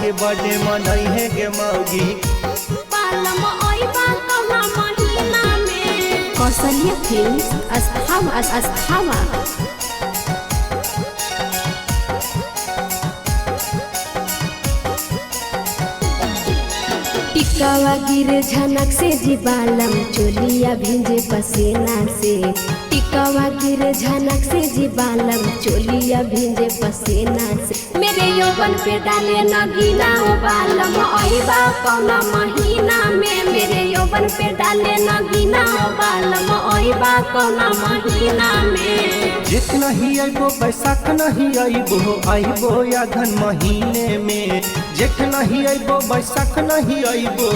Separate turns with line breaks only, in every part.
के बर्थडे मनई है गे मौगी
बालम ओइबा कौना महीना में। कौशल्या फिल्म्स अस्थावा टिकावा गिरे झनक से जी बालम चोलिया भिंजे पसीना से। टिकावा गिरे झनक से जी बालम चोलिया भिंजे पसीना से। मेरे यौवन पे डाले नगीना ओ बालम ओइबा कौना महीना में। मेरे यौवन पे डाले नगीना ओ बालम ओइबा कौना महीना में।
जित नहीं आइबो बैसाख नहीं आइबो अघन महीने में। जेठ नहीं आइबो बैसाख नहीं आइबो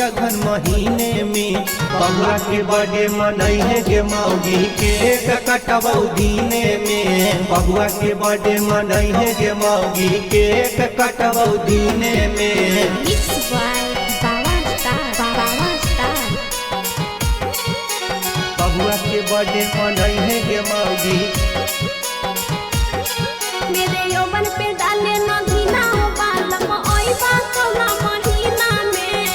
अघन महीने में। बबुआ के बर्थडे मनई है गे मौगी केक कटबौ दीने में। बबुआ के बर्थडे मनई है गे मौगी केक कटबौ दीने में। बबुआ के बर्थडे मनई है गे मौगी
मेरे यौवन पे डाले नगीना ओ बालम ओइबा कौना महीना में।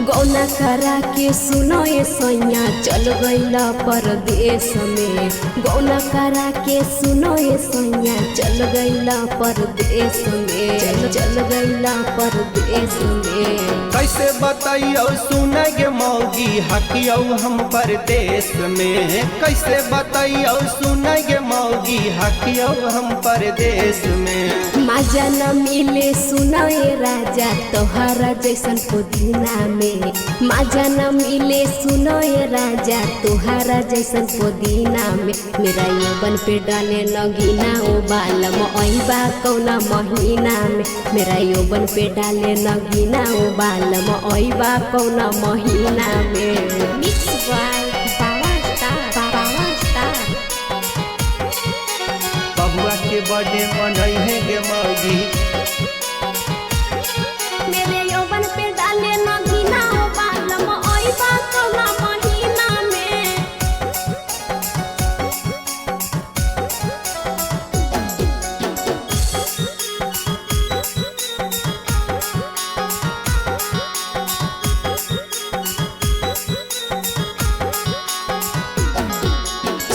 गौना करा के सुनो ये सैया चल गईला परदेश में। गौना करा के सुनो ये सैया चल गईला परदेश में। चल गईला परदेश में।
कैसे बताइयो सुने गे मौगी हकियो हम परदेश में। कैसे बताइयो सुने गे मौगी हकियो हम परदेश में।
मजा न मिले सुनो ये राजा तोहरा जैसन पुदीना में। मजा न मिले सुनो ये राजा तोहरा जैसन पुदीना में। मेरा यौवन पे डाले नगीना ओ बालम ओइबा कौना महीना में। मेरा यौवन पे डाले नगीना ओ बालम ओइबा कौना महीना में।
बबुआ के बर्थडे मनई है गे मौगी
मेरे यौवन पे डाले नगीना ओ बालम ओइबा कौना महीना में।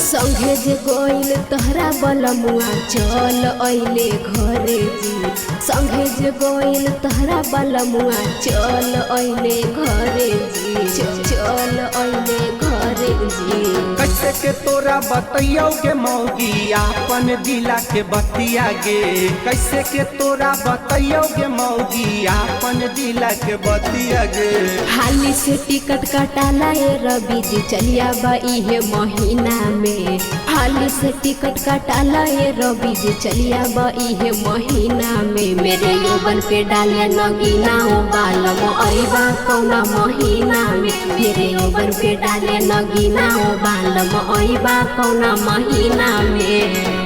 संघे जे गोइल तोहरा बलमुआ चल अइले घरे जी। संघे जे गोइल तोहरा बलमुआ चल अइले घरे जी। चल अइले घरे जी।
कैसे के तोरा बतैयो गे मौगी आपन दिला के बतिया गे। कैसे के तोरा बतैयो गे मौगी आपन दिला के बतिया गे।
हाली से टिकट कटाला ये रवि जी चलिया बा इहे महीना में। हाली से टिकट कटाला ये रवि जी चलिया बा इहे महीना में। मेरे यौवन पे डाले नगीना ओ बालम ओइबा कौना महीना में। मेरे यौवन पे डाले नगीना ओ बालम ओइबा कौना महीना में।